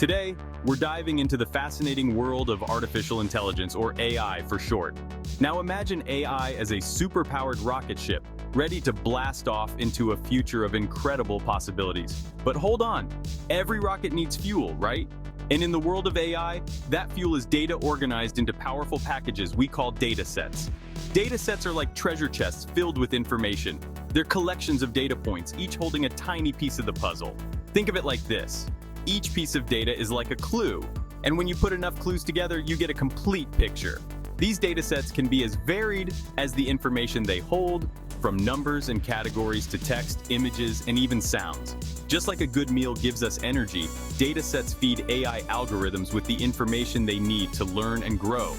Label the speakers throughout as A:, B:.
A: Today, we're diving into the fascinating world of artificial intelligence, or AI for short. Now imagine AI as a super-powered rocket ship, ready to blast off into a future of incredible possibilities. But hold on, every rocket needs fuel, right? And in the world of AI, that fuel is data organized into powerful packages we call datasets. Datasets are like treasure chests filled with information. They're collections of data points, each holding a tiny piece of the puzzle. Think of it like this. Each piece of data is like a clue, and when you put enough clues together, you get a complete picture. These datasets can be as varied as the information they hold, from numbers and categories to text, images, and even sounds. Just like a good meal gives us energy, datasets feed AI algorithms with the information they need to learn and grow.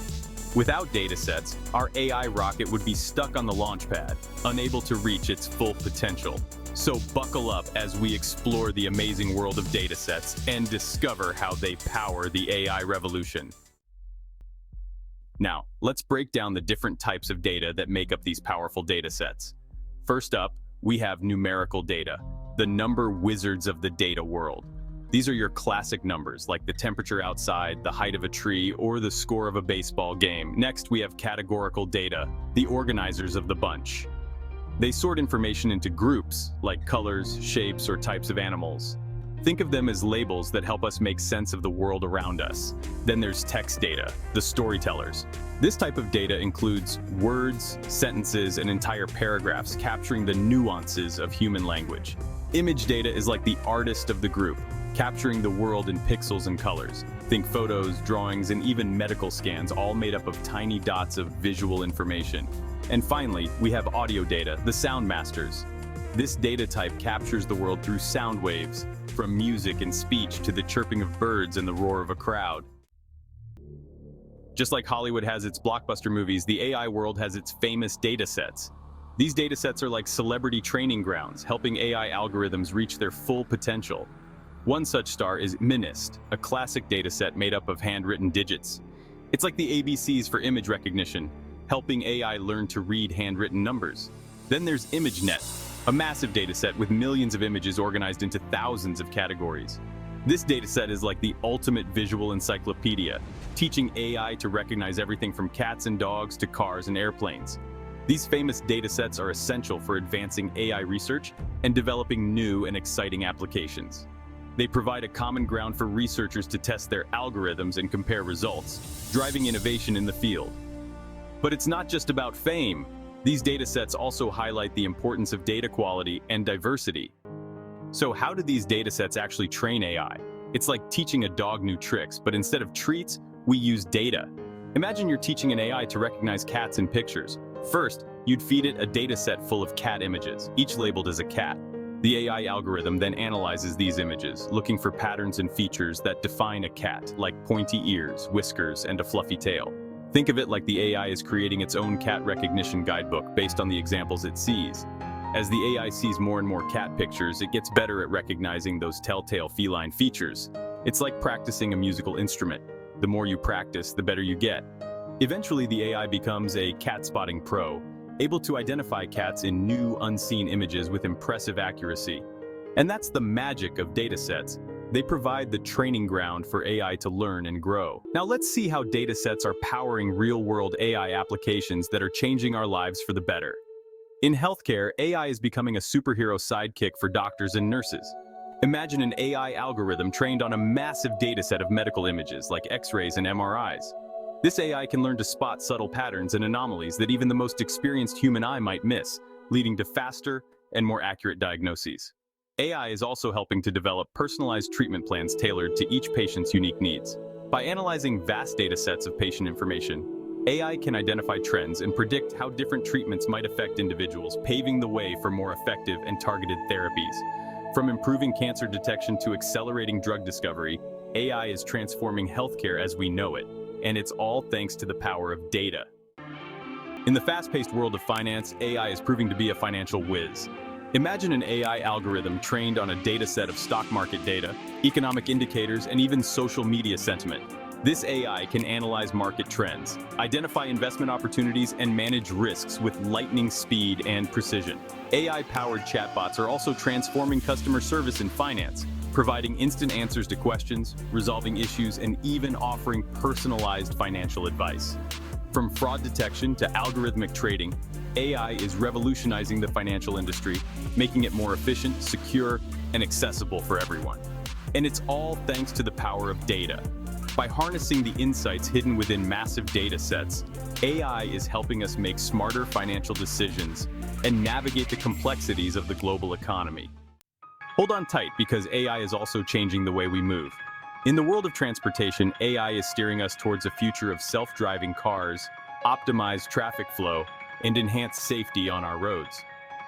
A: Without datasets, our AI rocket would be stuck on the launch pad, unable to reach its full potential. So buckle up as we explore the amazing world of datasets and discover how they power the AI revolution. Now, let's break down the different types of data that make up these powerful datasets. First up, we have numerical data, the number wizards of the data world. These are your classic numbers, like the temperature outside, the height of a tree, or the score of a baseball game. Next, we have categorical data, the organizers of the bunch. They sort information into groups, like colors, shapes, or types of animals. Think of them as labels that help us make sense of the world around us. Then there's text data, the storytellers. This type of data includes words, sentences, and entire paragraphs capturing the nuances of human language. Image data is like the artist of the group, capturing the world in pixels and colors. Think photos, drawings, and even medical scans, all made up of tiny dots of visual information. And finally, we have audio data, the sound masters. This data type captures the world through sound waves, from music and speech to the chirping of birds and the roar of a crowd. Just like Hollywood has its blockbuster movies, the AI world has its famous datasets. These datasets are like celebrity training grounds, helping AI algorithms reach their full potential. One such star is MNIST, a classic dataset made up of handwritten digits. It's like the ABCs for image recognition, helping AI learn to read handwritten numbers. Then there's ImageNet, a massive dataset with millions of images organized into thousands of categories. This dataset is like the ultimate visual encyclopedia, teaching AI to recognize everything from cats and dogs to cars and airplanes. These famous datasets are essential for advancing AI research and developing new and exciting applications. They provide a common ground for researchers to test their algorithms and compare results, driving innovation in the field. But it's not just about fame. These datasets also highlight the importance of data quality and diversity. So how do these datasets actually train AI? It's like teaching a dog new tricks, but instead of treats, we use data. Imagine you're teaching an AI to recognize cats in pictures. First, you'd feed it a dataset full of cat images, each labeled as a cat. The AI algorithm then analyzes these images, looking for patterns and features that define a cat, like pointy ears, whiskers, and a fluffy tail. Think of it like the AI is creating its own cat recognition guidebook based on the examples it sees. As the AI sees more and more cat pictures, it gets better at recognizing those telltale feline features. It's like practicing a musical instrument. The more you practice, the better you get. Eventually, the AI becomes a cat spotting pro, able to identify cats in new, unseen images with impressive accuracy. And that's the magic of datasets. They provide the training ground for AI to learn and grow. Now let's see how datasets are powering real-world AI applications that are changing our lives for the better. In healthcare, AI is becoming a superhero sidekick for doctors and nurses. Imagine an AI algorithm trained on a massive dataset of medical images like X-rays and MRIs. This AI can learn to spot subtle patterns and anomalies that even the most experienced human eye might miss, leading to faster and more accurate diagnoses. AI is also helping to develop personalized treatment plans tailored to each patient's unique needs. By analyzing vast data sets of patient information, AI can identify trends and predict how different treatments might affect individuals, paving the way for more effective and targeted therapies. From improving cancer detection to accelerating drug discovery, AI is transforming healthcare as we know it, and it's all thanks to the power of data. In the fast-paced world of finance, AI is proving to be a financial whiz. Imagine an AI algorithm trained on a dataset of stock market data, economic indicators, and even social media sentiment. This AI can analyze market trends, identify investment opportunities, and manage risks with lightning speed and precision. AI-powered chatbots are also transforming customer service in finance, providing instant answers to questions, resolving issues, and even offering personalized financial advice. From fraud detection to algorithmic trading, AI is revolutionizing the financial industry, making it more efficient, secure, and accessible for everyone. And it's all thanks to the power of data. By harnessing the insights hidden within massive data sets, AI is helping us make smarter financial decisions and navigate the complexities of the global economy. Hold on tight, because AI is also changing the way we move. In the world of transportation, AI is steering us towards a future of self-driving cars, optimized traffic flow, and enhanced safety on our roads.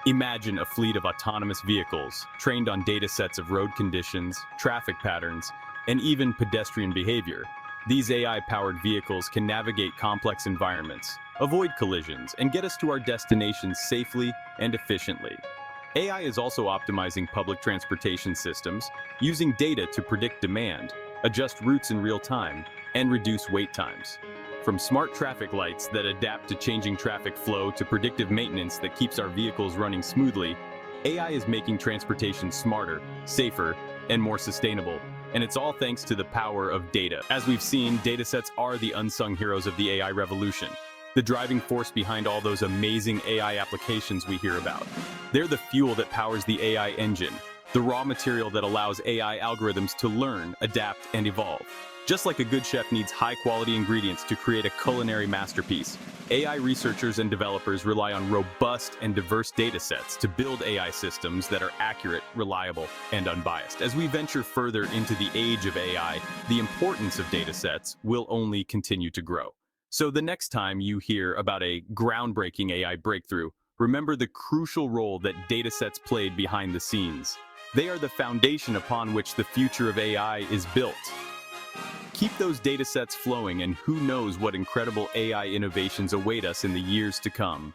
A: Imagine a fleet of autonomous vehicles trained on data sets of road conditions, traffic patterns, and even pedestrian behavior. These AI-powered vehicles can navigate complex environments, avoid collisions, and get us to our destinations safely and efficiently. AI is also optimizing public transportation systems, using data to predict demand, adjust routes in real time, and reduce wait times. From smart traffic lights that adapt to changing traffic flow to predictive maintenance that keeps our vehicles running smoothly, AI is making transportation smarter, safer, and more sustainable. And it's all thanks to the power of data. As we've seen, datasets are the unsung heroes of the AI revolution, the driving force behind all those amazing AI applications we hear about. They're the fuel that powers the AI engine, the raw material that allows AI algorithms to learn, adapt, and evolve. Just like a good chef needs high-quality ingredients to create a culinary masterpiece, AI researchers and developers rely on robust and diverse datasets to build AI systems that are accurate, reliable, and unbiased. As we venture further into the age of AI, the importance of datasets will only continue to grow. So the next time you hear about a groundbreaking AI breakthrough, remember the crucial role that datasets played behind the scenes. They are the foundation upon which the future of AI is built. Keep those datasets flowing, and who knows what incredible AI innovations await us in the years to come.